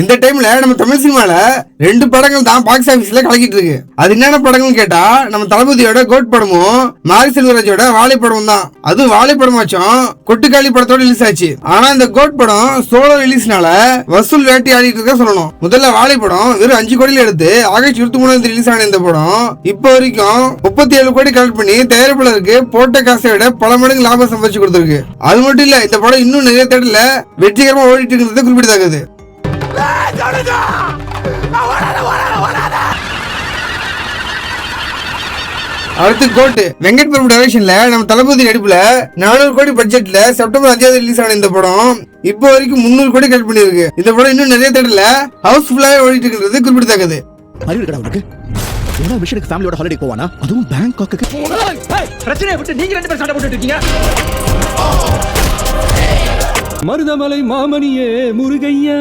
இந்த டைம்ல நம்ம தமிழ் சினிமால 2 படங்கள் தான் பாக்ஸ் ஆபீஸ்ல கலக்கிட்டு இருக்கு. அது என்னென்ன படங்கள் கேட்டா நம்ம தளபதியோட கோட் படமும் மாரி செல்வராஜோட வாழை படமும் தான். அது வாழை படமாச்சும் கொட்டுக்காளி படத்தோட ரிலீஸ் ஆச்சு. ஆனா இந்த கோட் படம் சோலோ ரிலீஸ்னால வசூல் வேட்டி ஆடிட்டு இருக்க சொல்லணும். முதல்ல வாழை படம் வெறும் 5 கோடியில எடுத்து ஆகஸ்ட் 23 ரிலீஸ் ஆன இந்த படம் இப்போ வரைக்கும் 37 கோடி கலெக்ட் பண்ணி தயாரிப்பாளருக்கு போட்ட காசை விட பல மடங்கு லாபம் சம்பாதிச்சு கொடுத்திருக்கு. அது மட்டும் இல்ல, இந்த படம் இன்னும் நிறைய தேட்டர்ல வெற்றிகரமா ஓடிட்டு இருக்கிறது குறிப்பிடத்தக்கது. அடுத்து கோட் வெங்கட் பிரபு டைரக்ஷன்ல நம்ம தளபதி நடிப்புல 400 கோடி பட்ஜெட்ல செப்டம்பர் 5 ரிலீஸ் ஆன இந்த படம் இப்போ வரைக்கும் 300 கோடி கலெக்ட் பண்ணிருக்கு. இந்த படம் இன்னும் நிறைய தேட்டர்ல ஹவுஸ்ஃபுல்லாவே ஓடிட்டு இருக்கிறது குறிப்பிடத்தக்கது. அறிவு இருக்கடா உனக்கு? என்ன விஷயத்துக்கு ஃபேமிலியோட ஹாலிடே போவானா? அதுவும் பேங்காக்கு. பிரச்சனையை விட்டு நீங்க 2 பேரும் சண்டை போட்டுட்டு இருக்கீங்க. மருதமலை மாமணியே முருகையா.